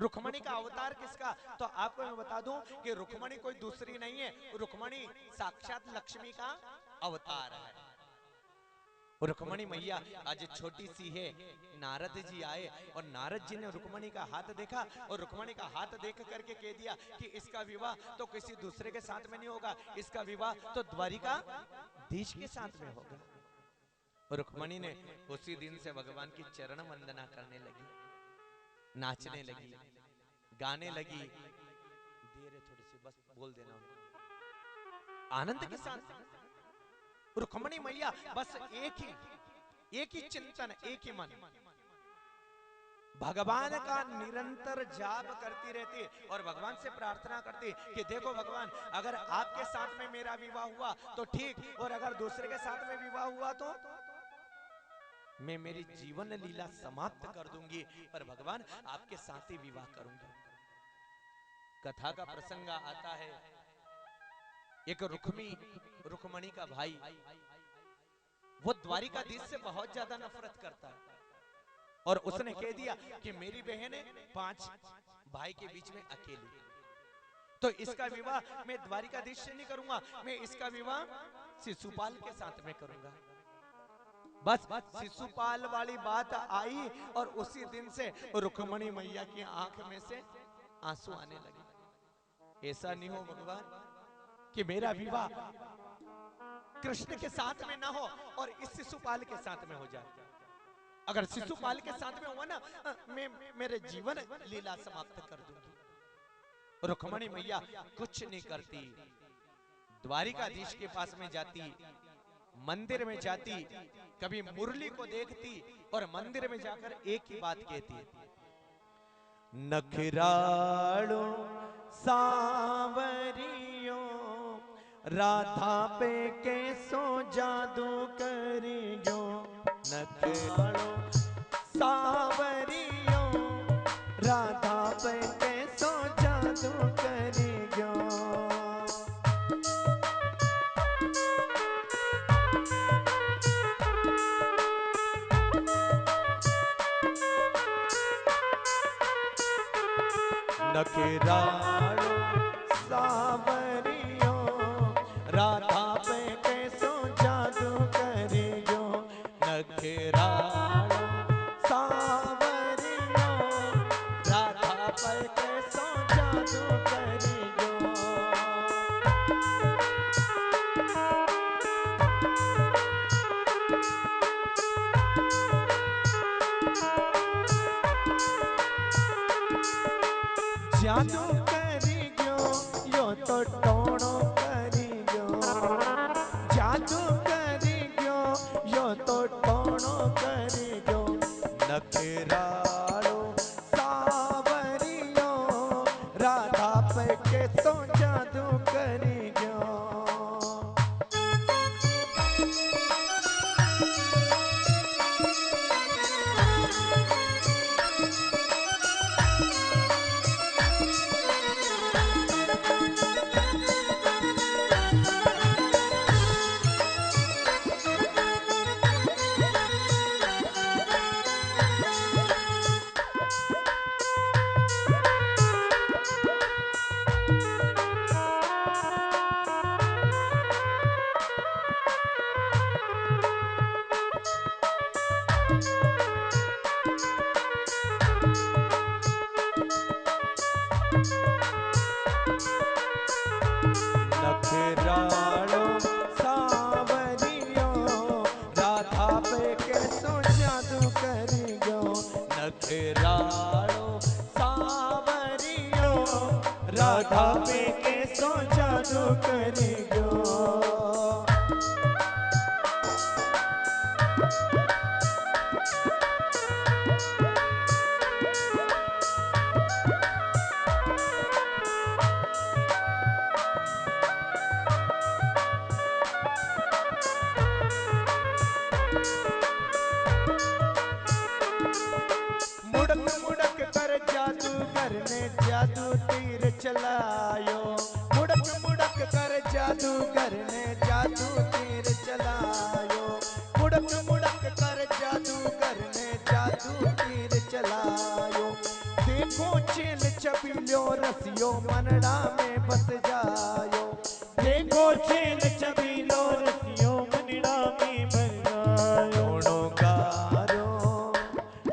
रुक्मणी का अवतार किसका? तो आपको मैं बता दूं कि रुक्मणी कोई दूसरी नहीं है, रुक्मणी साक्षात लक्ष्मी का अवतार है। रुक्मणी मैया आज छोटी सी है, नारद जी आए और नारद जी ने रुक्मणी का हाथ देखा और रुक्मणी का हाथ देख करके कह दिया कि इसका विवाह तो किसी दूसरे के साथ में नहीं होगा, इसका विवाह तो द्वारिकाधीश के साथ में होगा। रुक्मणी ने उसी दिन से भगवान की चरण वंदना करने लगी, नाचने लगी, गाने लगी। देर है थोड़ी सी, बस बोल देना। आनंद के साथ रुक्मणी मैया बस एक ही चिंतन, एक ही मन, भगवान का निरंतर जाप करती रहती और भगवान से प्रार्थना करती कि देखो भगवान, अगर आपके साथ में मेरा विवाह हुआ तो ठीक, और अगर दूसरे के साथ में विवाह हुआ तो मैं मेरी जीवन लीला समाप्त कर दूंगी, पर भगवान आपके साथ ही विवाह करूंगा। कथा का प्रसंग आता है, एक रुक्मणी का भाई, वो द्वारिकाधीश से बहुत ज्यादा नफरत करता है और उसने कह दिया कि मेरी बहन है 5 भाई के बीच में अकेली, तो इसका विवाह मैं द्वारिकाधीश से नहीं करूंगा, मैं इसका विवाह शिशुपाल के साथ में करूंगा। बस शिशुपाल वाली बात आई और उसी दिन से रुक्मणी मैया की आंख में से आंसू आने लगे। ऐसा नहीं हो भगवान कि मेरा विवाह कृष्ण के साथ में ना हो और इस शिशुपाल के साथ में हो जाए। अगर शिशुपाल के साथ में हुआ ना, मैं मेरे जीवन लीला समाप्त कर दूंगी। रुक्मणी मैया कुछ नहीं करती, द्वारिकाधीश के पास में जाती, मंदिर में जाती, कभी मुरली को देखती और मंदिर में जाकर एक ही बात कहती, नखरालो सांवरियो राधा पे कैसो जादू करियो, नखरालो सांवरियो राधा पे कैसो जादू करियो। नखरालो सांवरियो राधा पे कैसो जादू करियो, नखरालो सांवरियो राधा पे कैसो जादू करियो। जादू करियो यो तो टोणो करियो, जादू करियो यो तो टोणो करियो, नखरालो सांवरियो राधा पे कैसो जादू करियो। नखरालो सांवरियो राधा पे कैसो जादू करियो, नखरालो सांवरियो राधा पे कैसो जादू करियो। मुड़क मुड़क कर जादूगर ने जादू तीर चलायो, मुड़क मुड़क कर जादूगर ने जादू तीर चलायो, मुड़क मुड़क कर जादूगर ने जादू तीर चलायो। देखो चेला रसियो मनड़ा में बस जायो। देखो छेल छबीलो रसियो मनड़ा में बस जायो।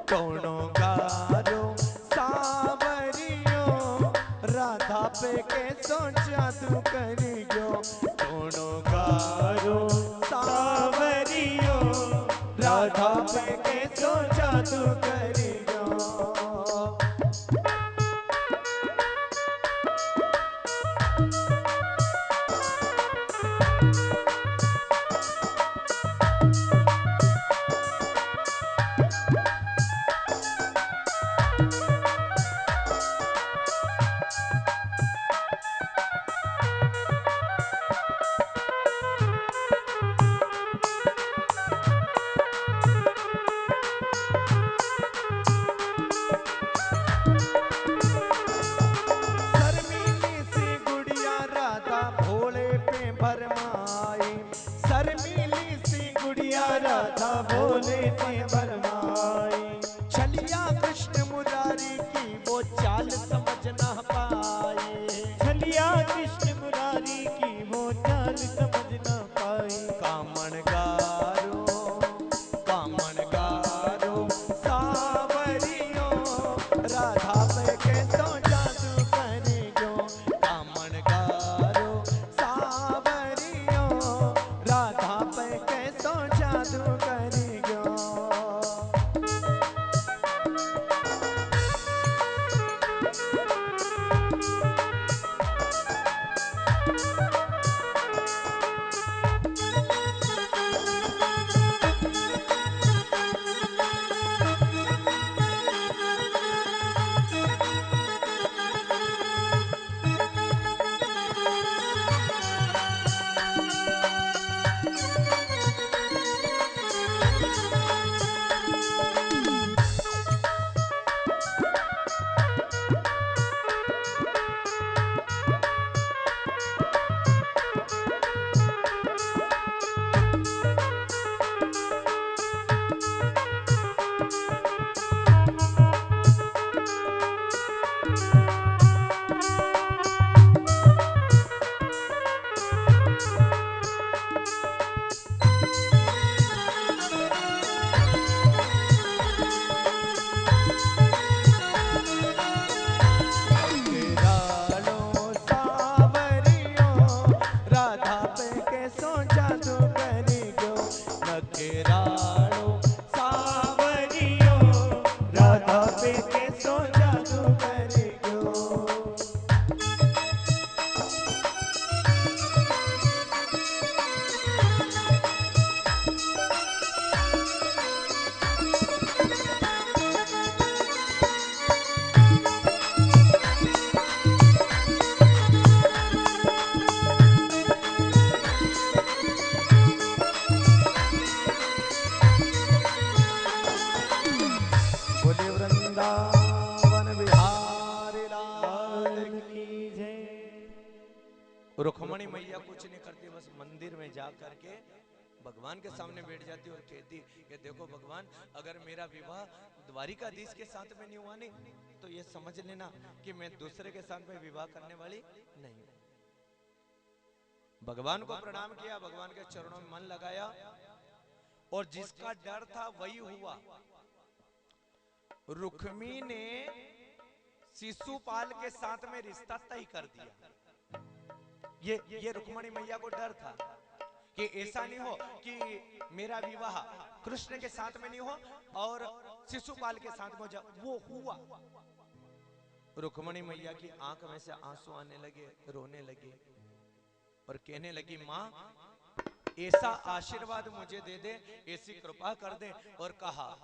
टोनो गारो सावरियो राधा पे के सोचा तू करी गयो। टोनो गारो सावरियो राधा पे के सोचा तू करी गयो। राधा भोले से भरमाई। छलिया कृष्ण मुरारी की वो चाल समझ न पाए। छलिया कृष्ण मुरारी की वो चाल समझ न पाई। कामण गारो सावरियो राधा पे के सो जादू करियो। कामण गारो सावरियो राधा पे के सो जादू करियो। रुक्मणी मैया कुछ नहीं करती, बस मंदिर में जा करके भगवान के सामने बैठ जाती और कहती कि देखो भगवान, अगर मेरा विवाह द्वारिकाधीश के साथ में नहीं हुआ नहीं तो ये समझ लेना कि मैं दूसरे के साथ में विवाह करने वाली नहीं हूं। भगवान को प्रणाम किया, भगवान के चरणों में मन लगाया और जिसका डर था वही हुआ। रुक्मी ने शिशुपाल के साथ में रिश्ता तय कर दिया। ये रुक्मणी मैया को डर था कि ऐसा नहीं हो कि मेरा विवाह कृष्ण के साथ में नहीं हो और शिशुपाल के साथ में हो जाए। वो हुआ। रुक्मणी मैया की आंख में से आंसू आने लगे, रोने लगी और कहने लगी, माँ ऐसा आशीर्वाद मुझे दे दे, ऐसी कृपा कर दे। और कहा,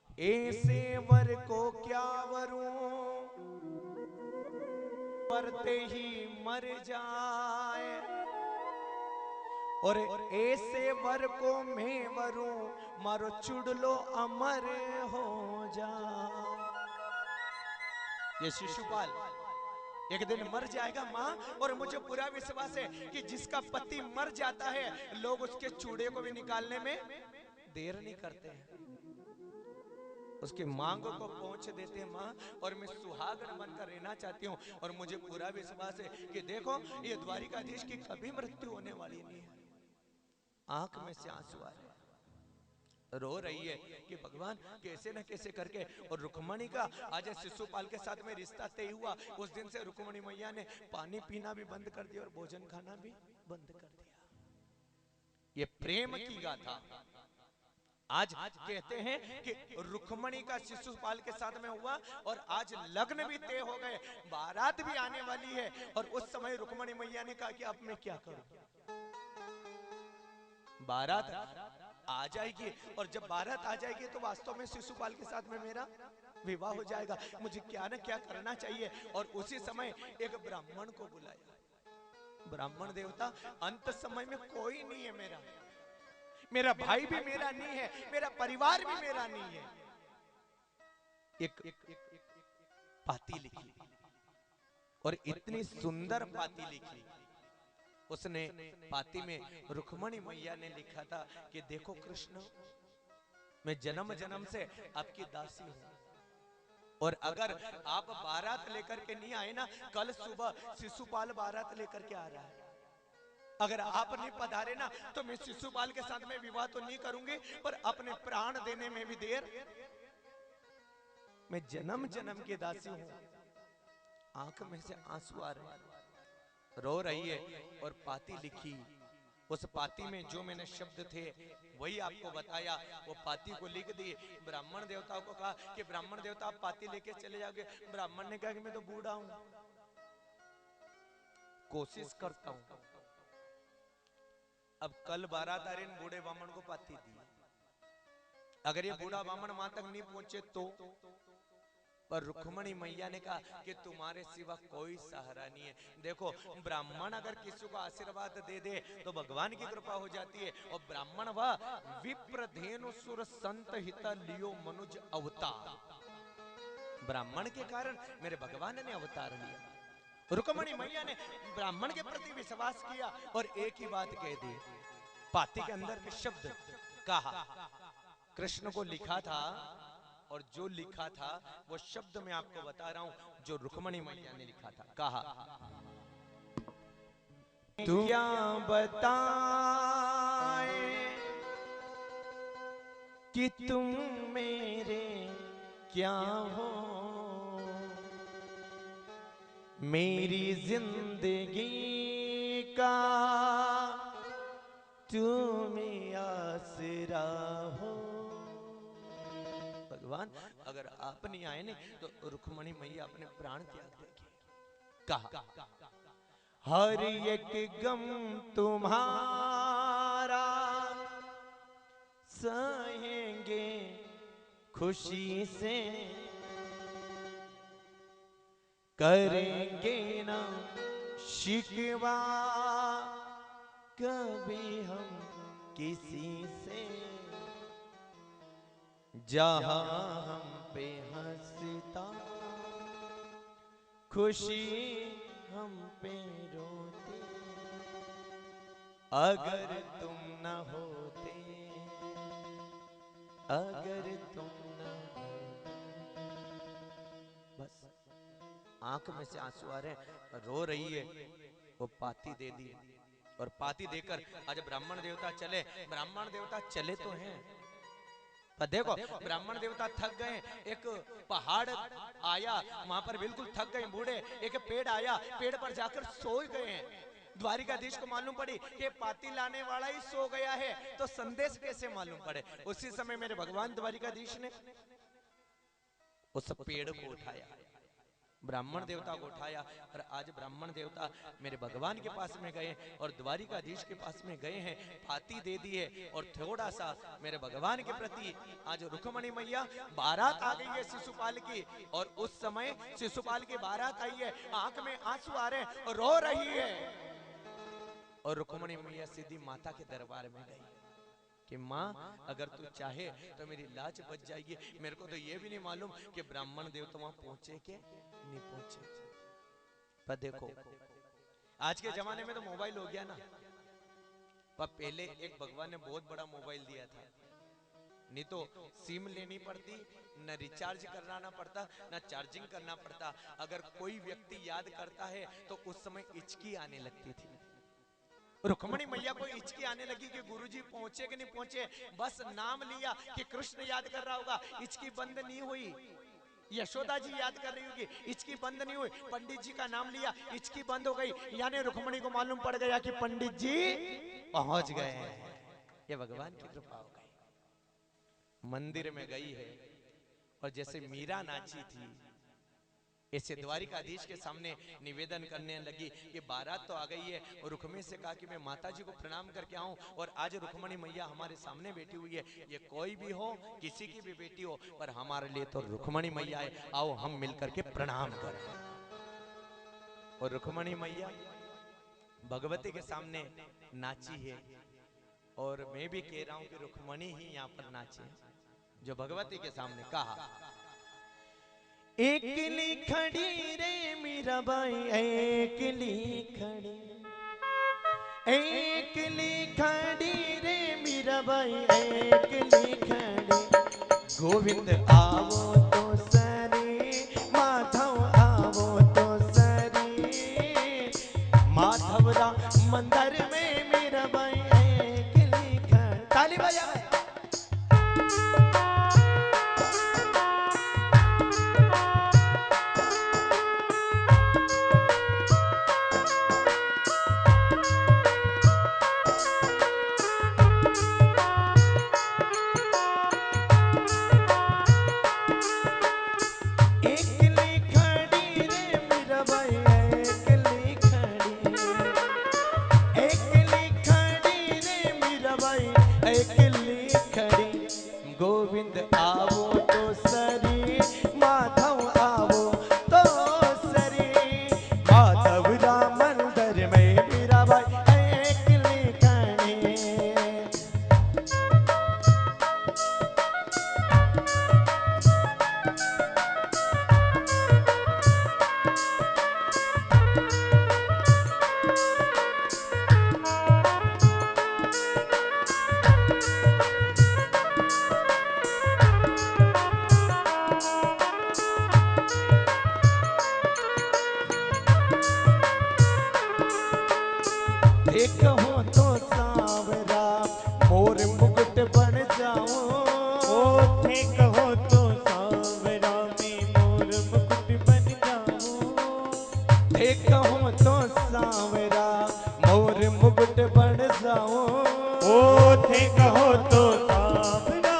ऐसे वर को क्या वरूं मरते ही मर जाए, और ऐसे वर को मैं वरूं मारो चुड़लो अमर हो जाए। ये शिशुपाल एक दिन मर जाएगा माँ, और मुझे पूरा विश्वास है कि जिसका पति मर जाता है लोग उसके चूड़े को भी निकालने में देर नहीं करते हैं। उसकी मांग को पहुंच देते माँ, और मैं सुहागन बनकर रहना चाहती हूँ। और मुझे पूरा विश्वास है कि देखो ये द्वारिकाधीश की कभी मृत्यु होने वाली नहीं है। आंख में से आंसू आ रहे हैं, रो रही है कि भगवान कैसे न कैसे करके। और रुक्मणी का आज शिशुपाल के साथ में रिश्ता तय हुआ। उस दिन से रुक्मणी मैया ने पानी पीना भी बंद कर दिया और भोजन खाना भी बंद कर दिया। ये प्रेम की गाथा। आज कहते हैं कि रुक्मणी का शिशुपाल के साथ में हुआ और आज लग्न भी तय हो गए, बारात भी आने वाली है। और उस समय रुक्मणी मैया ने कहा कि अब मैं क्या करूं। बारात आ जाएगी और जब बारात आ जाएगी तो वास्तव में शिशुपाल के साथ में मेरा विवाह हो जाएगा। मुझे क्या न क्या करना चाहिए। और उसी समय एक ब्राह्मण को बुलाया। ब्राह्मण देवता, अंत समय में कोई नहीं है मेरा, मेरा भाई भी मेरा नहीं है, मेरा परिवार भी मेरा नहीं है। एक पाती लिखी और इतनी सुंदर पाती लिखी। उसने पाती में रुक्मणी मैया ने लिखा था कि देखो कृष्ण, मैं जन्म जन्म से आपकी दासी हूं, और अगर आप बारात लेकर के नहीं आए ना, कल सुबह शिशुपाल बारात लेकर के आ रहा है। अगर आप नहीं पधारे ना तो मैं शिशुपाल के साथ में विवाह तो नहीं करूंगी, पर अपने प्राण देने में भी देर। मैं जन्म जन्म की दासी हूं। आंख में से आंसू आ रहे हैं, रो रही है और पाती लिखी। उस पाती में जो मैंने शब्द थे वही आपको बताया। वो पाती को लिख दी। ब्राह्मण देवताओं को कहा कि ब्राह्मण देवता आप पाती लेके चले जाओगे। ब्राह्मण ने कहा कि मैं तो बूढ़ा हूं, कोशिश करता हूं। अब कल बारात आ रही, बूढ़े ब्राह्मण को पाती दी। अगर ये बूढ़ा ब्राह्मण वहां तक नहीं पहुंचे तो। पर रुक्मणी मैया ने कहा कि तुम्हारे सिवा कोई सहारा नहीं है। देखो ब्राह्मण अगर किसी को आशीर्वाद दे दे तो भगवान की कृपा हो जाती है। और ब्राह्मण वह विप्र धेनु सुर संत हित लियो मनुज अवतार। ब्राह्मण के कारण मेरे भगवान ने अवतार लिया। रुक्मणी मैया ने ब्राह्मण के प्रति विश्वास किया और एक ही बात कह दी। पाती के अंदर के शब्द कहा, कृष्ण को लिखा था। और जो लिखा था वो शब्द मैं आपको बता रहा हूं जो रुक्मणी मैया ने लिखा था। कहा, तू क्या बताए कि तुम मेरे क्या हो, मेरी जिंदगी का तुम आसरा हो। भगवान अगर आप नहीं आए ने तो रुक्मणी मैया अपने प्राण त्याग देगी। कहा, हर एक गम तुम्हारा सहेंगे खुशी से, करेंगे ना शिकवा कभी हम किसी से, जहां हम पे हंसता खुशी हम पे रोती, अगर तुम न होते, अगर तुम न होते। बस आंख में से आंसू आ रहे हैं, रो रही है। वो पाती दे दी और पाती देकर आज ब्राह्मण देवता चले। ब्राह्मण देवता चले तो हैं, पर देखो ब्राह्मण देवता थक गए। एक पहाड़ आया, वहां पर बिल्कुल थक गए बूढ़े। एक पेड़ आया, पेड़ पर जाकर सो गए हैं। द्वारिकाधीश को मालूम पड़ी कि पाती लाने वाला ही सो गया है, तो संदेश कैसे मालूम पड़े। उसी समय मेरे भगवान द्वारिकाधीश ने उस पेड़ को उठाया, ब्राह्मण देवता को उठाया। और आज ब्राह्मण देवता मेरे भगवान के पास में गए और द्वारिकाधीश के पास में गए हैं, पाती दे दी है। और थोड़ा सा मेरे भगवान के प्रति आज रुक्मणी मैया, बारात आ गई है शिशुपाल की। और उस समय शिशुपाल की बारात आई है, आंख में आंसू आ रहे हैं और रो रही है। और रुक्मणी मैया सीधी माता के दरबार में गई कि माँ अगर तू चाहे तो मेरी लाज बच जाएगी। मेरे को तो ये भी नहीं मालूम कि ब्राह्मण देवता वहां पहुंचे के नहीं पहुंचे। पर देखो आज के जमाने में तो मोबाइल हो गया ना, पर पहले एक भगवान ने बहुत बड़ा मोबाइल दिया था। नहीं तो सिम लेनी पड़ती, न रिचार्ज कराना पड़ता, न चार्जिंग करना पड़ता। अगर कोई व्यक्ति याद करता है तो उस समय हिचकी आने लगती थी। रुक्मणी मैया को हिचकी आने लगी कि गुरुजी पहुंचे कि नहीं पहुंचे, बस नाम लिया कि कृष्ण याद कर रहा होगा, हिचकी बंद नहीं हुई। यशोदा जी याद कर रही होगी, हिचकी बंद नहीं हुई। पंडित जी का नाम लिया, हिचकी बंद हो गई। यानी रुक्मणी को मालूम पड़ गया कि पंडित जी पहुंच गए हैं। ये भगवान की कृपा हो गई। मंदिर में गई है और जैसे मीरा नाची थी, ऐसे द्वारिकाधीश के सामने निवेदन करने लगी कि बारात तो आ गई है। और रुक्मिणी से कहा कि मैं माता जी को प्रणाम करके आऊं, और आज रुक्मिणी मैया हमारे सामने बैठी हुई है। ये कोई भी हो, किसी की भी बेटी हो, पर हमारे लिए तो रुक्मिणी मैया है। आओ हम मिलकर के प्रणाम करें। और रुक्मिणी मैया भगवती के सामने नाची है। और मैं भी कह रहा हूं कि रुक्मिणी ही यहाँ पर नाचे, जो भगवती के सामने कहा। एकली खड़ी रे मीराबाई, एकली खड़ी, एकली खड़ी रे मीराबाई, एकली खड़ी। गोविंद आवो तो सरी, माधव आवो तो सरी। माधवरा मंदिर में मीराबाई एकली खड़ी। ताली बजा। गोविंद आवो तो सरी, माधव आवो तो सरी। माधव राम मंदिर में मीराबाई एकली खड़ी। देखो तो सांवरा मोर मुकुट बन जाऊं। ओ देखो तो सांवरा मैं मोर मुकुट बन जाऊं। देखो तो सांवरा मोर मुकुट बन जाऊं। ओ देखो तो सांवरा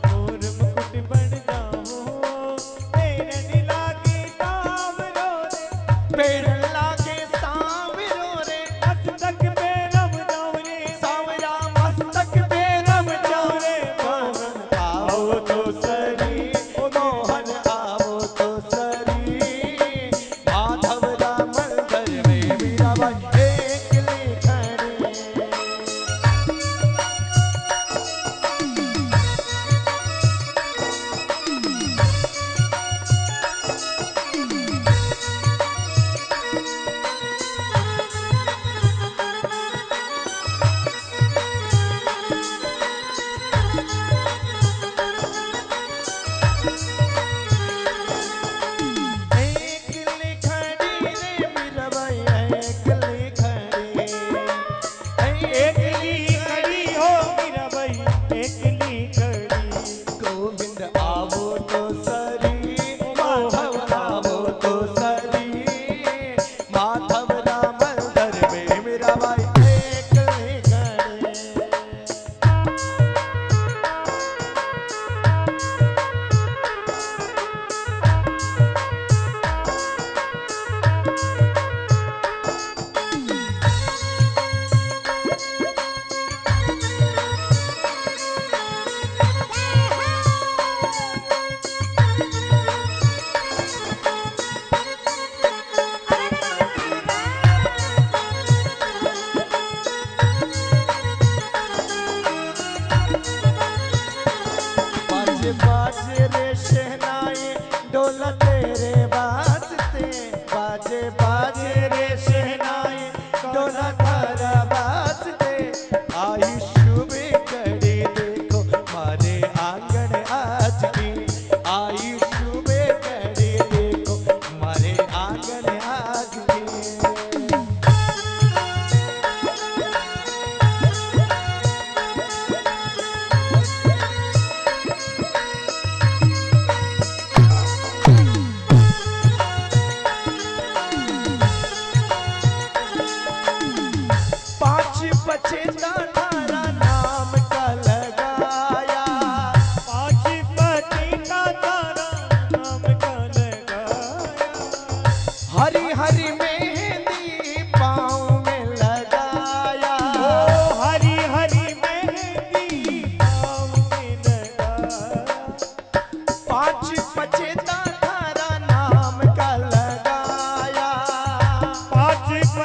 मोर मुकुट बन जाऊं। पेड़ लागे सांवरो रे, पेड़ लागे सांवरो रे। मस्तक पे रम जाऊं रे, सांवरा मस्तक पे रम जाऊं रे। मोहन आओ तो सरी, मोहन आओ तो सरी। माधव राम मंदिर में मीराबाई एकली खड़ी। एकली खड़ी रे मीराबाई एकली खड़ी। एकली खड़ी हो मीराबाई एकली खड़ी। गोविंद आवो तो सरी, माधव आवो तो सरी। माधव राम मंदिर में मीराबाई एकली खड़ी।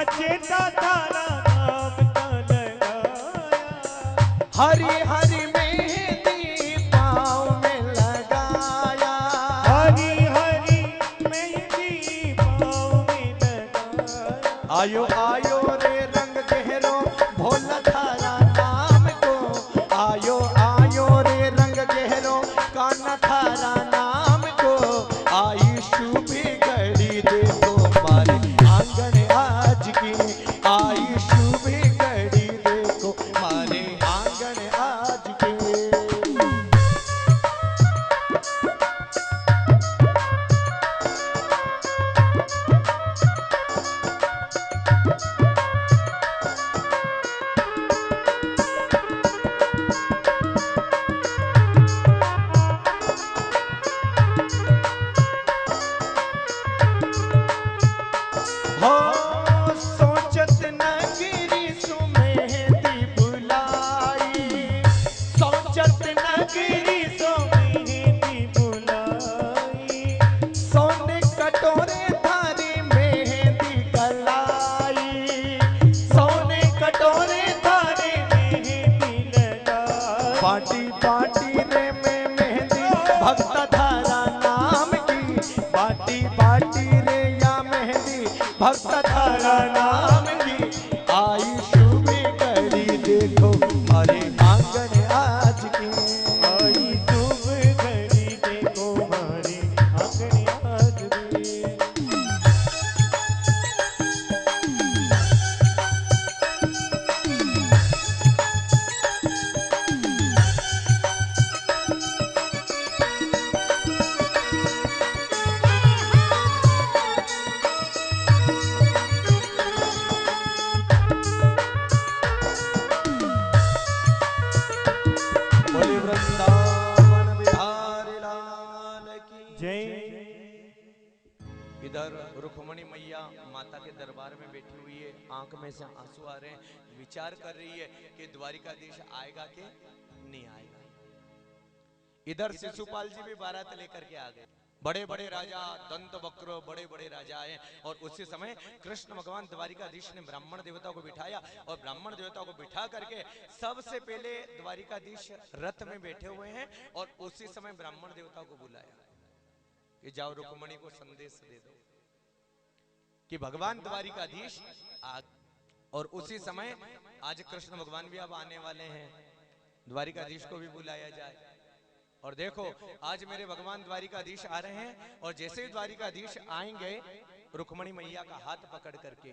बचेता तारा नाम का लगाया। हरी हरी मेहंदी पाँव में लगाया। हरी हरी मेहंदी पाँव में लगाया। आयो आयो रे रंग गहरो भोला थारा नाम को। आयो आयो रे रंग गहरो कान्हा थारा नाम को। आई शुभ घड़ी देखो मारे आंगन आज की। आई शुभ घड़ी देखो मारे आंगन आज की। हो सोचत नगरी सुमेहदी बुलाई। सोचत नगरी सो मेहंदी बुलाई। सोने कटोरे थारी मेहंदी कलाई। सोने कटोरे तारे मेहंदी लगाई। पाटी पाटी रे में मेहंदी भक्त थारा नाम की। पाटी पाटी रे या मेहंदी भक्त थारा नाम की। आई शुभ घड़ी देखो हमारे आंगन आज की। आई शुभ घड़ी देखो हमारे आंगन आज की। बोले वृंदावन बिहारी लाल की जय। इधर रुक्मणी मैया माता के दरबार में बैठी हुई है। आंख में से आंसू आ रहे हैं। विचार कर रही है कि द्वारिकाधीश आएगा कि नहीं आएगा। इधर शिशुपाल जी भी बारात लेकर के आ गए। बड़े बड़े राजा दंत वक्र बड़े बड़े राजा आए। और उसी समय कृष्ण भगवान द्वारिकाधीश ने ब्राह्मण देवता को बिठाया। और ब्राह्मण देवता को बिठा करके सबसे पहले द्वारिकाधीश रथ में बैठे हुए हैं। और उसी समय ब्राह्मण देवता को बुलाया कि जाओ रुक्मणी को संदेश दे दो कि भगवान द्वारिकाधीश आ। और उसी समय आज कृष्ण भगवान भी अब आने वाले हैं। द्वारिकाधीश को भी बुलाया जाए। और देखो आज मेरे भगवान द्वारिकाधीश आ रहे हैं। और जैसे ही द्वारिकाधीश आएंगे रुक्मणी मैया का हाथ पकड़ करके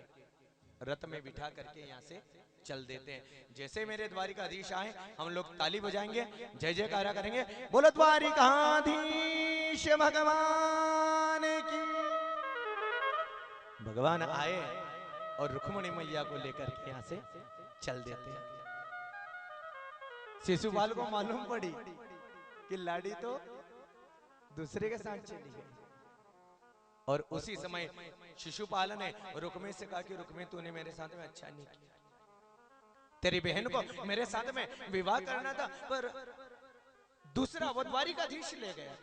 रथ में बिठा करके यहाँ से चल देते हैं। जैसे मेरे द्वारिकाधीश आए हम लोग ताली बजाएंगे, जय जयकारा करेंगे। बोलो द्वारिकाधीश भगवान की। भगवान आए और रुक्मणी मैया को लेकर के यहाँ से चल देते हैं। शिशुपाल को मालूम पड़ी कि लाड़ी तो दूसरे के साथ चली गई। और उसी समय शिशुपाल ने रुक्मे से कहा कि रुक्मे तूने मेरे साथ में अच्छा नहीं किया। तेरी बहन को मेरे साथ में विवाह करना था पर दूसरा वो द्वारिकाधीश ले गया।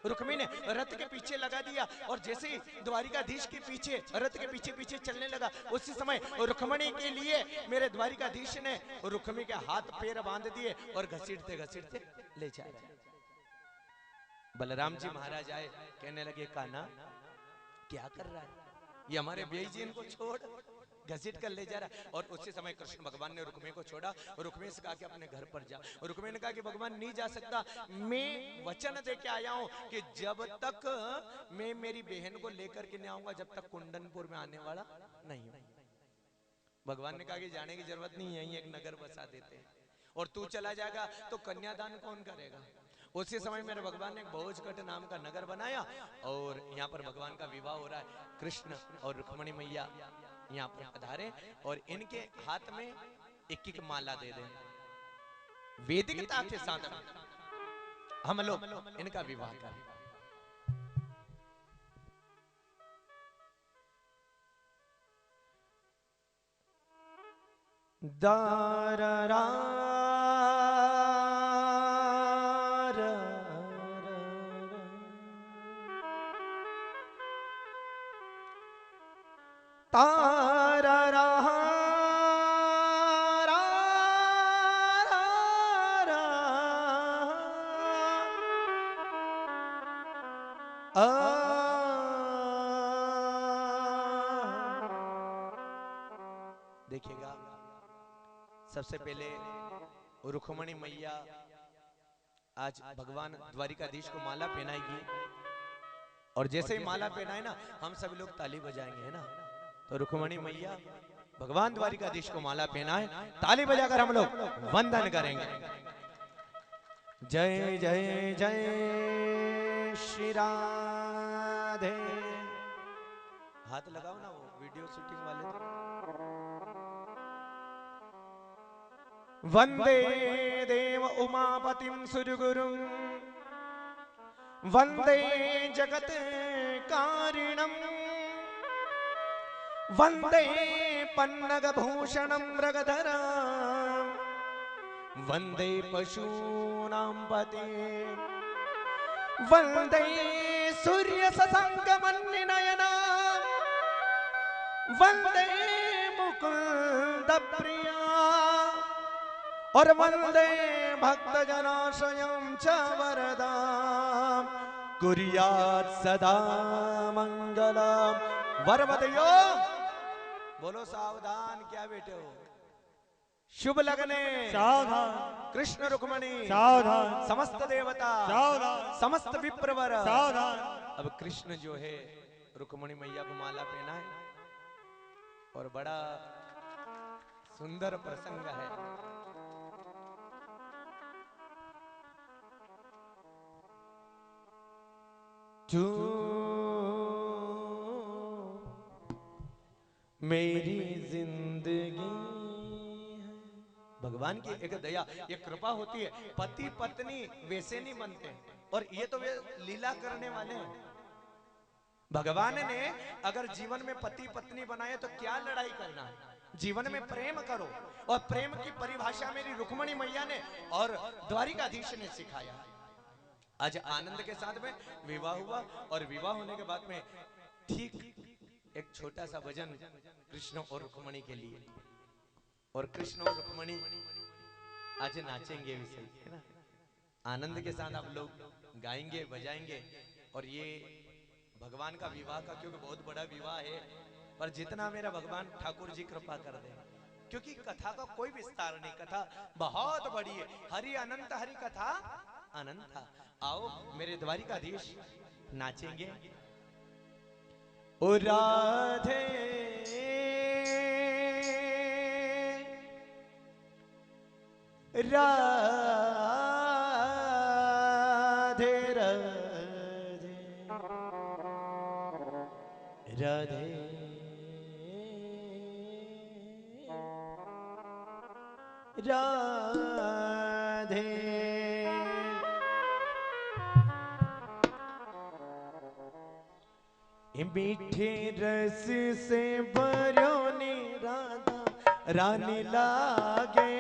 रुक्मी ने रथ के पीछे लगा दिया। और जैसे ही द्वारिकाधीश के पीछे रथ के पीछे पीछे चलने लगा उसी समय रुक्मणी के लिए मेरे द्वारिकाधीश ने रुक्मी के हाथ पैर बांध दिए और घसीटते घसीटते ले जाए। बलराम जी महाराज आए, कहने लगे कान्हा क्या कर रहा है ये, हमारे बेई जी इनको छोड़ घसीट कर ले जा रहा है। और उसी समय कृष्ण भगवान ने रुक्मी को छोड़ा। रुक्मी से कहा कि अपने घर पर जा। रुक्मी ने कहा कि भगवान नहीं जा सकता, मैं वचन दे के आया हूं कि जब तक मैं मेरी बहन को लेकर के नहीं आऊंगा जब तक कुंदनपुर में आने वाला नहीं हूं। भगवान ने कहा कि जाने की जरूरत नहीं, यही एक नगर बसा देते हैं और तू चला जाएगा तो कन्यादान कौन करेगा। उसी समय मेरे भगवान ने भोजकट नाम का नगर बनाया और यहाँ पर भगवान का विवाह हो रहा है। कृष्ण और रुक्मणी मैया यहाँ पर पधारे और इनके हाथ में एक एक माला दे दें। वैदिकता के साथ हम लोग इनका विवाह करें। दारा तारा देखिएगा, सबसे पहले रुक्मणी मैया आज भगवान द्वारिकाधीश को माला पहनाएगी, और जैसे ही माला पहनाए ना हम सभी लोग ताली बजाएंगे, है ना। तो रुक्मणी मैया भगवान द्वारिकाधीश को माला पहनाए, ताली बजाकर हम लोग वंदन करेंगे। जय जय जय श्री राधे। हाथ लगाओ ना, वो वीडियो शूटिंग वाले तो। वंदे देव उमापतिं सुरगुरुं, वंदे जगत कारिणं, वंदे पन्नग भूषणं मृगधरं, वंदे पशूनां पते, वंदे सूर्य ससंगमन्निनयना, वंदे मुकुंद प्रिया, और वंदे भक्त जनाश्रयं च वरदां, कुर्यात् सदा मंगलम। वरवदयो बोलो सावधान, क्या बेटे हो, शुभ लगने सावधान, कृष्ण रुक्मणी सावधान, समस्त देवता सावधान, समस्त विप्रवर सावधान। अब कृष्ण जो है रुक्मणी मैया को माला पहना है, और बड़ा सुंदर प्रसंग है। तू मेरी जिंदगी है। भगवान की एक दया, एक कृपा होती है, पति पत्नी वैसे नहीं बनते, और ये तो वे लीला करने वाले हैं। भगवान ने अगर जीवन में पति पत्नी बनाए तो क्या लड़ाई करना है, जीवन में प्रेम करो, और प्रेम की परिभाषा मेरी रुक्मणी मैया ने और द्वारिकाधीश ने सिखाया। आज आनंद के साथ में विवाह हुआ, और विवाह होने के बाद में ठीक एक छोटा सा भजन कृष्ण और रुक्मणी के लिए, और कृष्ण और रुक्मणी आज नाचेंगे भी सही, है ना। आनंद के साथ आप लोग गाएंगे बजाएंगे, और ये भगवान का विवाह का, क्योंकि बहुत बड़ा विवाह है, पर जितना मेरा भगवान ठाकुर जी कृपा कर दे, क्योंकि कथा का कोई विस्तार नहीं, कथा बहुत बड़ी है। हरि अनंत हरि कथा अनंत। आओ मेरे द्वारिकाधीश नाचेंगे। ओ राधे राधे राधे राधे राधे। मीठे रस से भरोनी राधा रानी लागे,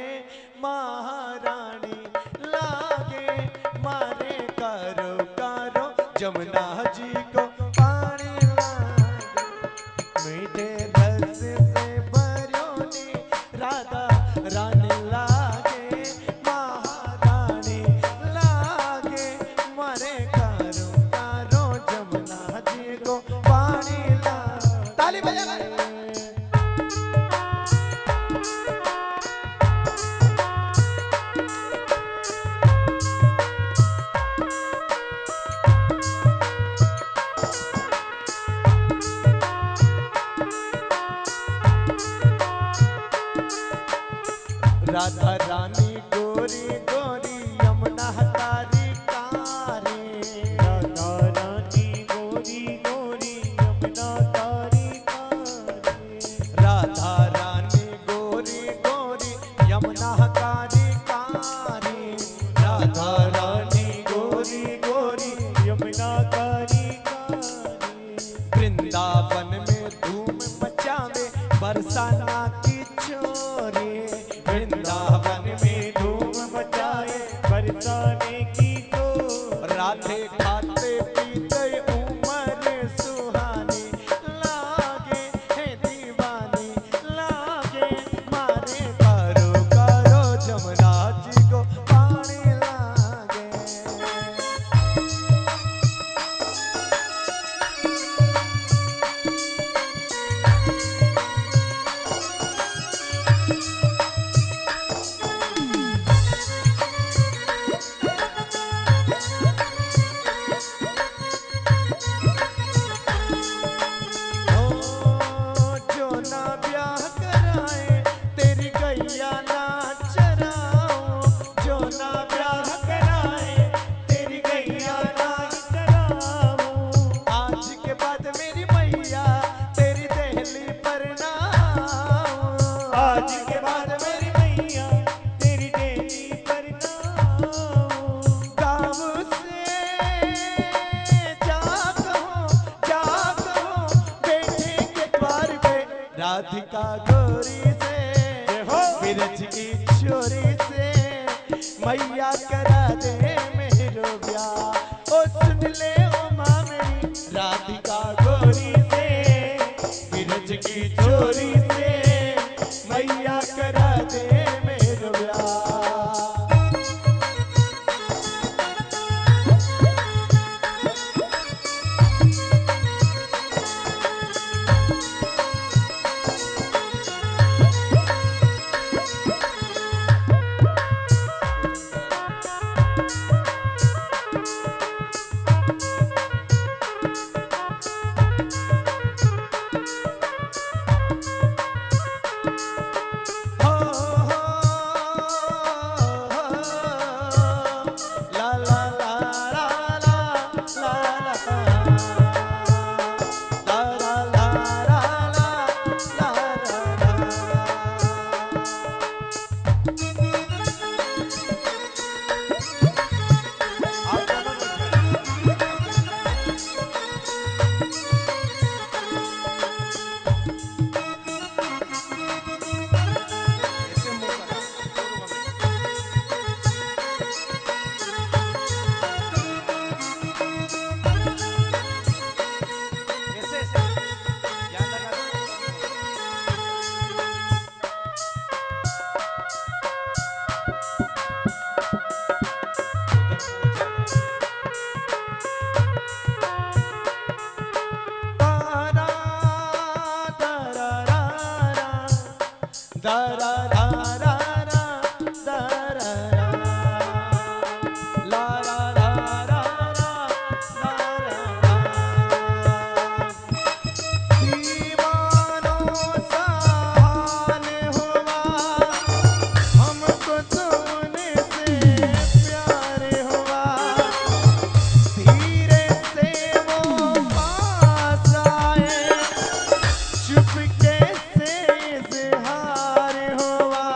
महारानी लागे, मारे करो करो जमुना जी को पानी लागे। मीठे रस से भरोनी राधा रानी लागे, महारानी लागे, मारे करो करो जमुना जी को पानी लागे। ताली बजा। राधा रानी गोरी गोरी यमुना तारी कारी, राधा रानी गोरी गोरी यमुना तारी कारी, राधा रानी गोरी गोरी यमुना तारी कारी, राधा रानी गोरी गोरी यमुना तारी कारी। वृंदावन में धूम मचावे बरसाना की छोरी, वृंदावन में धूम मचाए बरसाने की तो, राधे खाते पीते उमर सुहानी लागे है दीवानी लागे, मारे करो करो जमुना जी को पानी लागे। गोरी से, बिरज की छोरी से मैया करा दे मेरो ब्याह। ओ सुन ले ओ माँ मेरी राधिका गोरी से, बिरज की छोरी से मैया करा दे मेरो ब्याह। चुपके से इज़हार हुआ।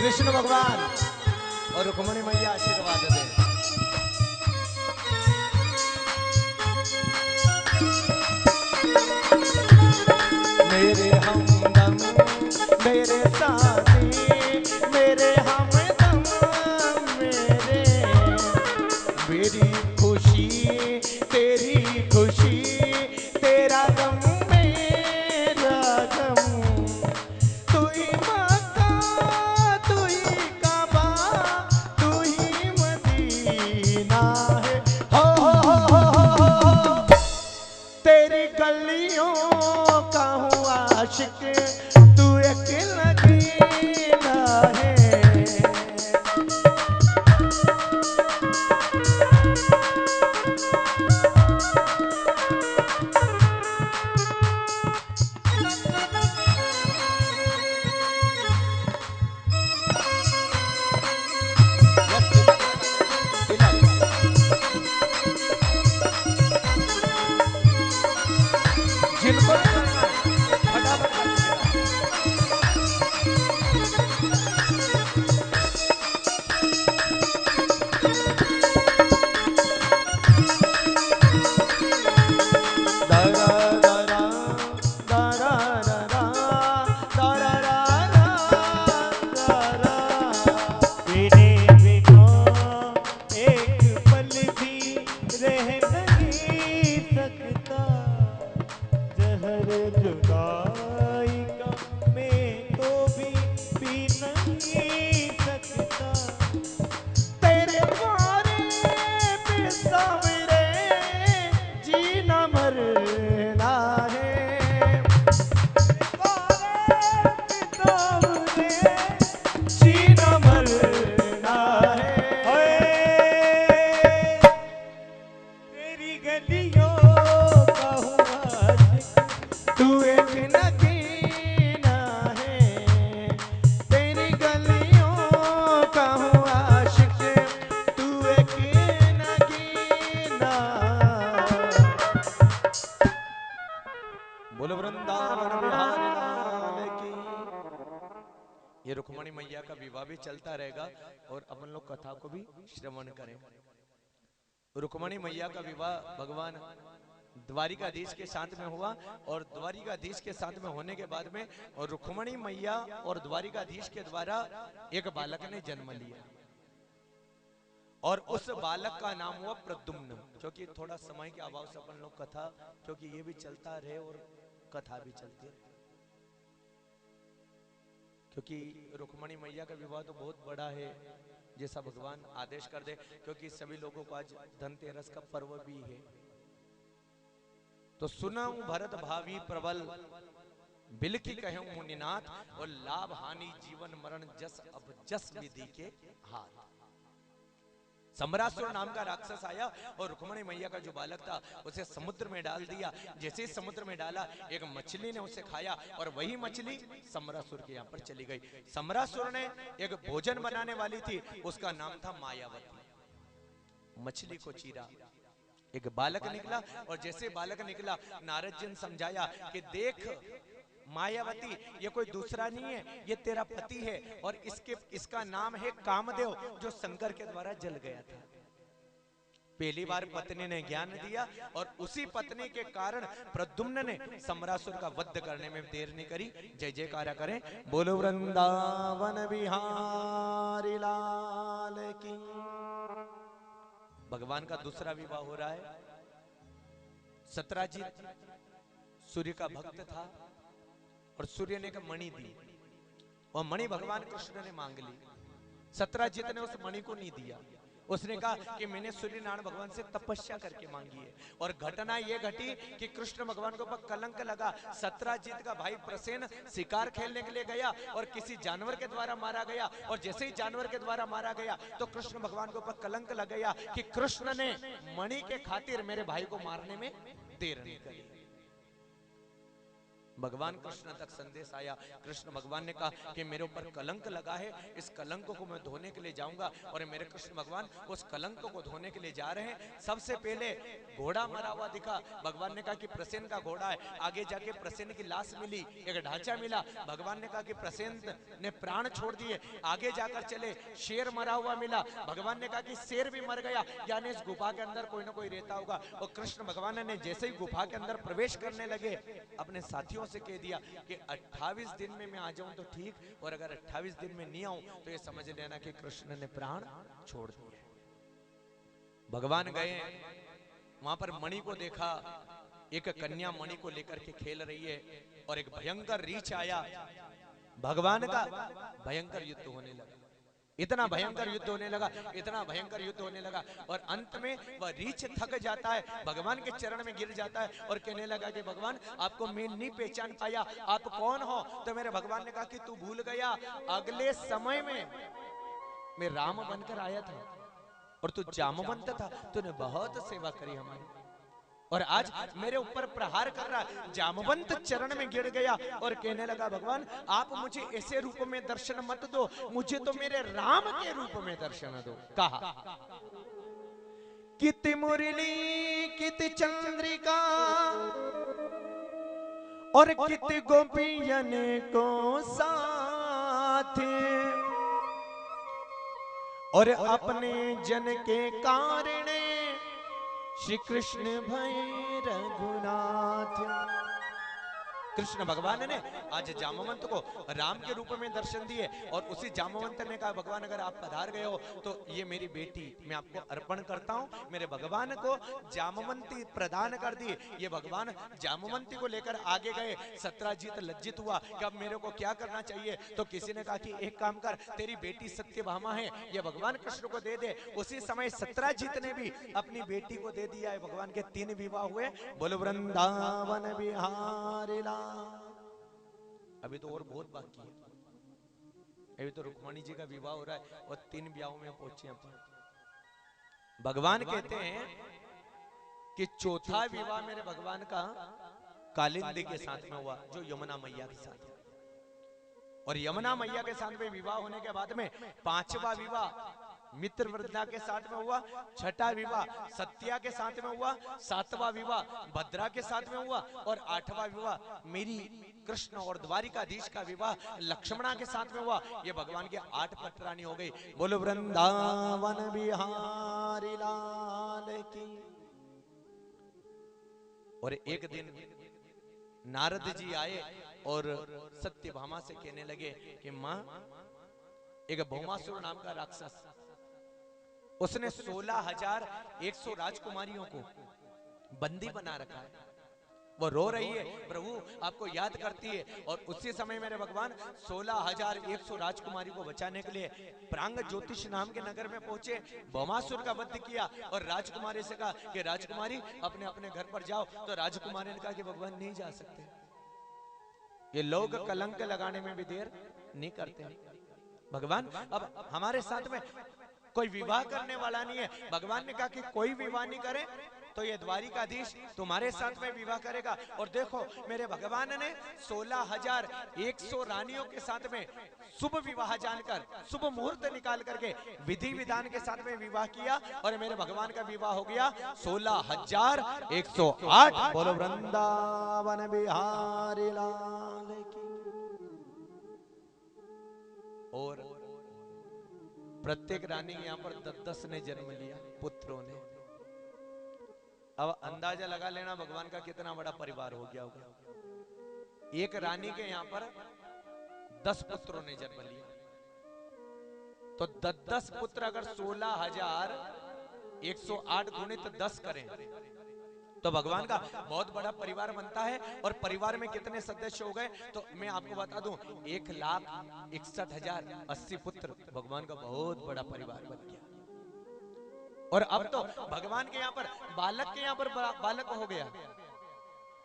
कृष्ण भगवान और रुक्मणी मैया आशीर्वाद दे। मेरे हमदम मेरे साथी मेरे हमदम मेरी खुशी तेरी खुशी तेरा गम मेरा गम तू ही मक्का तू ही काबा तू ही मदीना है हो तेरी गलियों का हूँ आशिक तू एक नगीना है। जिनको जुदाई का मैं तो भी पी नहीं सकता तेरे द्वारे पे सावरे जीना मरना है जीना मरना है तेरी गलियों का हुआ तू एक नगीना है तेरी गलियों का हूँ आशिक तू एक नगीना। बोलो वृंदावन बिहारी लाल की। ये रुक्मणी मैया का विवाह भी चलता रहेगा और अपन लोग कथा को भी श्रवण करें। रुक्मणी मैया का विवाह भगवान द्वारिकाधीश के साथ में हुआ और द्वारिकाधीश के साथ में होने के बाद में और रुक्मणी मैया और द्वारिकाधीश के द्वारा एक बालक ने जन्म लिया और उस बालक का नाम हुआ प्रद्युम्न। क्योंकि थोड़ा समय के अभाव से अपन लोग कथा क्योंकि ये भी चलता रहे और कथा भी चलती रहे क्योंकि रुक्मणी मैया का विवाह तो बहुत बड़ा है जैसा भगवान आदेश कर दे क्योंकि सभी लोगों को आज धनतेरस का पर्व भी है। तो सुनाऊं भरत भावी प्रबल बिलखी कहूं मुनिनाथ और लाभ हानि जीवन मरण जस अब जस विधि के हाथ। सम्रासुर नाम का राक्षस आया और रुक्मणी मैया का जो बालक था उसे समुद्र में डाल दिया। जैसे समुद्र में डाला एक मछली ने उसे खाया और वही मछली सम्रासुर के यहाँ पर चली गई। सम्रासुर ने एक भोजन बनाने वाली थी उसका नाम था मायावती। मछली को चीरा एक बालक निकला और जैसे बालक निकला नारद जी ने समझाया कि देख मायावती ये कोई दूसरा नहीं है ये तेरा पति है और इसका नाम है कामदेव जो शंकर के द्वारा जल गया था। पहली बार पत्नी ने ज्ञान दिया और उसी पत्नी के कारण प्रद्युम्न ने सम्रासुर का वध करने में देर नहीं करी। जय जयकारा करें बोलो वृंदावन बिहारी लाल की। भगवान का दूसरा विवाह हो रहा है। सत्राजित सूर्य का भक्त था और सूर्य ने एक मणि दी और मणि भगवान कृष्ण ने मांग ली। सत्राजित ने उस मणि को नहीं दिया। उसने कहा कि मैंने सूर्य नारायण भगवान से तपस्या करके मांगी है। और घटना यह घटी कि कृष्ण भगवान को ऊपर कलंक लगा। सत्राजित का भाई प्रसेन शिकार खेलने के लिए गया और किसी जानवर के द्वारा मारा गया और जैसे ही जानवर के द्वारा मारा गया तो कृष्ण भगवान को ऊपर कलंक लग गया कि कृष्ण ने मणि के खातिर मेरे भाई को मारने में देर नहीं करी। भगवान कृष्ण तक संदेश आया। कृष्ण भगवान ने कहा कि मेरे ऊपर कलंक लगा है, इस कलंक को मैं धोने के लिए जाऊंगा। और मेरे कृष्ण भगवान उस कलंक को धोने के लिए जा रहे हैं। सबसे पहले घोड़ा मरा हुआ दिखा। भगवान ने कहा कि प्रसेन का घोड़ा है। आगे जाके प्रसेन की लाश मिली, एक ढांचा मिला। भगवान ने कहा कि प्रसेन ने प्राण छोड़ दिए। आगे जाकर चले, शेर मरा हुआ मिला। भगवान ने कहा कि शेर भी मर गया, यानी इस गुफा के अंदर कोई ना कोई रहता होगा। और कृष्ण भगवान ने जैसे ही गुफा के अंदर प्रवेश करने लगे, अपने साथियों से कह दिया कि 28 दिन में मैं आ जाऊं तो ठीक, और अगर 28 दिन में नहीं आऊं तो ये समझ लेना कि कृष्ण ने प्राण छोड़ दिए। भगवान गए, वहां पर मणि को देखा, एक कन्या मणि को लेकर के खेल रही है, और एक भयंकर रीछ आया। भगवान का भयंकर युद्ध होने लगा। इतना भयंकर युद्ध होने लगा, इतना भयंकर युद्ध होने लगा, और अंत में वह रीछ थक जाता है, भगवान के चरण में गिर जाता है और कहने लगा कि भगवान आपको मैं नहीं पहचान पाया, आप कौन हो? तो मेरे भगवान ने कहा कि तू भूल गया, अगले समय में मैं राम बनकर आया था और तू जामवंत था, तूने बहुत सेवा करी हमारी, और आज मेरे ऊपर प्रहार कर रहा है। जामवंत चरण में गिर गया और कहने लगा भगवान आप मुझे ऐसे रूप में दर्शन मत दो, मुझे तो मेरे राम के रूप में दर्शन दो। कहा किति मुरली किति चंद्रिका और किति गोपियन को साथ, और अपने जन के कारण श्री कृष्ण भय रघुनाथ। कृष्ण भगवान ने आज जामवंत को राम के रूप में दर्शन दिए, और उसी जामवंत ने कहा भगवान अगर आप पधार गए हो तो ये मेरी बेटी मैं आपको अर्पण करता हूं। मेरे भगवान को जामवंती प्रदान कर दी। ये भगवान जामवंती को लेकर आगे गए। सत्यजीत लज्जित हुआ कि अब मेरे को क्या करना चाहिए। तो किसी ने कहा कि एक काम कर, तेरी बेटी सत्यभामा है, ये भगवान कृष्ण को दे दे। उसी समय सत्यजीत ने भी अपनी बेटी को दे दिया है। भगवान के 3 विवाह हुए। बोलो वृंदावन बिहारी लाल। अभी तो और बहुत बाकी है, अभी तो रुक्मणी जी का विवाह हो रहा है और 3 ब्याहों में पहुंचे अपन। भगवान कहते हैं कि चौथा विवाह मेरे भगवान का कालिंदी के साथ में हुआ, जो यमुना मैया के साथ है। और यमुना मैया के साथ में विवाह होने के बाद में 5वां विवाह मित्र वृंदा के साथ में हुआ, 6ठा विवाह सत्या के साथ में हुआ, 7वां विवाह भद्रा के साथ में हुआ, और 8वां विवाह मेरी कृष्ण और द्वारिकाधीश का विवाह लक्ष्मणा के साथ में हुआ। ये भगवान के 8 पटरानी हो गई। बोलो वृंदावन बिहारी लाल की। और एक दिन नारद जी आए और सत्यभामा से कहने लगे कि मां, एक भौमासुर नाम का राक्षस, उसने 16,100 राजकुमारियों को बंदी बना रखा है। वो रो रही है, प्रभु आपको याद करती है। और उसी समय मेरे भगवान 16,100 राजकुमारी को बचाने के लिए प्रांग ज्योतिष नाम के नगर में पहुंचे, भौमासुर का वध किया, और राजकुमारी से कहा कि राजकुमारी अपने अपने घर पर जाओ। तो राजकुमारी ने कहा कि भगवान नहीं जा सकते, ये लोग कलंक लगाने में भी देर नहीं करते। भगवान अब हमारे साथ में कोई विवाह करने वाला नहीं है। भगवान ने कहा कि कोई विवाह नहीं करे तो ये द्वारिकाधीश तुम्हारे साथ में विवाह करेगा। और देखो मेरे भगवान ने 16,100 रानियों के साथ में शुभ विवाह जानकर, शुभ मुहूर्त निकाल करके विधि विधान के साथ में विवाह किया, और मेरे भगवान का विवाह हो गया 16,108। बोलो वृंदावन बिहारी लाल की। और प्रत्येक रानी यहाँ पर 10-10 ने जन्म लिया, पुत्रों ने। अब अंदाजा लगा लेना भगवान का कितना बड़ा परिवार हो गया होगा। एक रानी के यहाँ पर 10 पुत्रों ने जन्म लिया, तो 10-10 पुत्र अगर 16,108 गुणित 10 करें तो भगवान का बहुत बड़ा परिवार बनता है। और परिवार में कितने सदस्य हो गए तो मैं आपको बता दूं, 1,61,080 पुत्र। भगवान का बहुत बड़ा परिवार बन गया। और अब तो भगवान के यहाँ पर बालक के यहाँ पर बालक हो गया,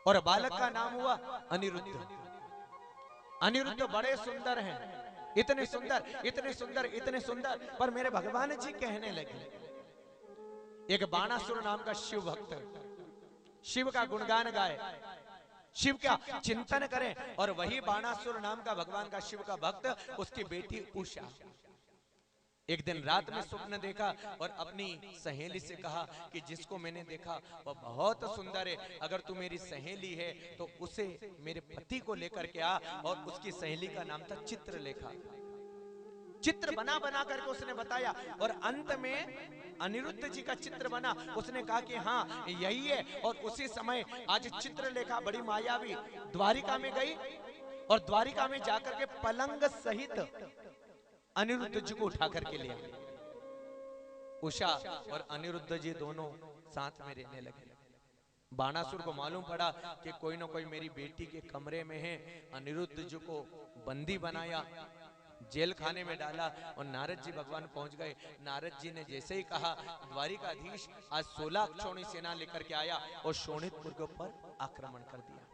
और बालक का नाम हुआ अनिरुद्ध। अनिरुद्ध बड़े सुंदर हैं, इतने सुंदर, इतने सुंदर, इतने सुंदर। पर मेरे भगवान जी कहने लगे, एक बाणासुर नाम का शिव भक्त शिव का गुणगान गाए, शिव का चिंतन करें। और वही बाणासुर नाम का भगवान का शिव का भक्त, उसकी बेटी उषा एक दिन रात में स्वप्न देखा और अपनी सहेली से कहा कि जिसको मैंने देखा वह बहुत सुंदर है, अगर तू मेरी सहेली है तो उसे मेरे पति को लेकर के आ। और उसकी सहेली का नाम था चित्रलेखा। चित्र बना बना करके उसने बताया और अंत में अनिरुद्ध जी का चित्र बना। उसने कहा कि हाँ यही है। और उसी समय आज चित्रलेखा बड़ी मायावी द्वारिका में गई और द्वारिका में जाकर के पलंग सहित अनिरुद्ध जी को उठा करके लिया। उषा और अनिरुद्ध जी दोनों साथ में रहने लगे। बाणासुर को मालूम पड़ा कि कोई ना कोई मेरी बेटी के कमरे में है। अनिरुद्ध जी को बंदी बनाया, जेल खाने में डाला और नारद जी भगवान पहुंच गए। नारद जी ने जैसे ही कहा, द्वारिकाधीश आज 16 अक्षौणी सेना लेकर के आया और शोणितपुर के ऊपर आक्रमण कर दिया।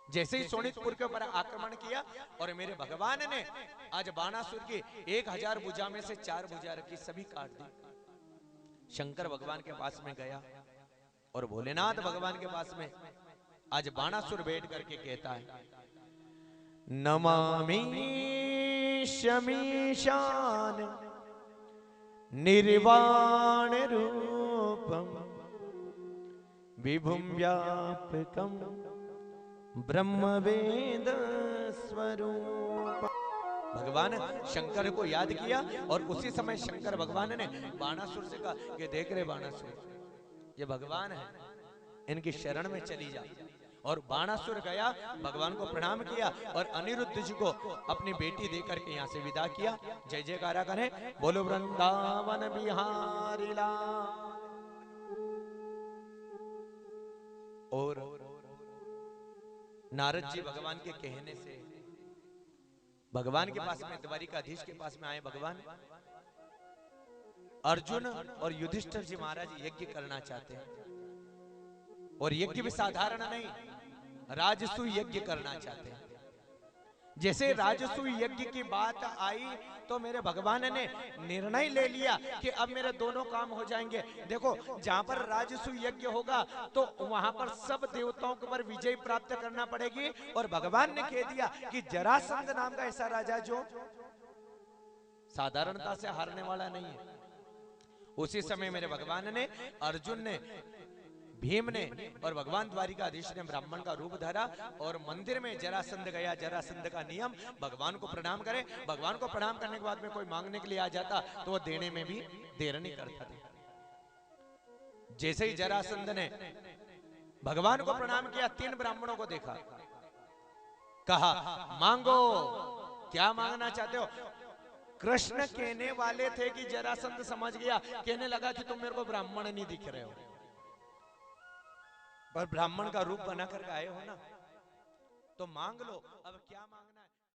जैसे ही शोणितपुर के ऊपर आक्रमण किया और मेरे भगवान ने आज बाणासुर की 1000 भुजा में से 4 भुजा रखी, सभी काट दी। शंकर भगवान के पास में गया और भोलेनाथ भगवान के पास में आज बाणासुर बैठ करके कहता है, नमामि शमीशान निर्वाण रूपम विभुम व्यापकम ब्रह्म वेद स्वरूप। भगवान शंकर को याद किया और उसी समय शंकर भगवान ने बाणासुर से कहा, ये देख रहे बाणासुर, ये भगवान है, इनकी शरण में चली जा। और बाणासुर गया, भगवान को प्रणाम किया और अनिरुद्ध जी को अपनी बेटी देकर के यहाँ से विदा किया। जय जयकारा करें, बोलो वृंदावन बिहारी लाल। और नारद जी भगवान के कहने से भगवान के पास में, द्वारिकाधीश के पास में आए। भगवान अर्जुन और युधिष्ठिर जी महाराज यज्ञ करना चाहते हैं और यज्ञ भी साधारण नहीं, राजसूय यज्ञ करना चाहते हैं। जैसे राजसूय यज्ञ की बात आई तो मेरे भगवान ने निर्णय ले लिया कि अब मेरे दोनों काम हो जाएंगे। देखो, जहां पर राजसूय यज्ञ होगा तो वहां पर सब देवताओं के ऊपर विजय प्राप्त करना पड़ेगी। और भगवान ने कह दिया कि जरासंध नाम का ऐसा राजा जो साधारणता से हारने वाला नहीं है। उसी समय मेरे भगवान ने, अर्जुन ने, भीम ने और भगवान द्वारिकाधीश ने ब्राह्मण का रूप धरा और मंदिर में जरासंध गया। जरासंध का नियम, भगवान को प्रणाम करे, भगवान को प्रणाम करने के बाद में कोई मांगने के लिए आ जाता तो वो देने में भी देर नहीं करता था। जैसे ही जरासंध ने भगवान को प्रणाम किया, 3 ब्राह्मणों को देखा, कहा मांगो, क्या मांगना चाहते हो। कृष्ण कहने वाले थे कि जरासंध समझ गया, कहने लगा कि तुम मेरे को ब्राह्मण नहीं दिख रहे हो, पर ब्राह्मण का रूप बना कर आए हो ना, तो मांग लो। अब क्या मांग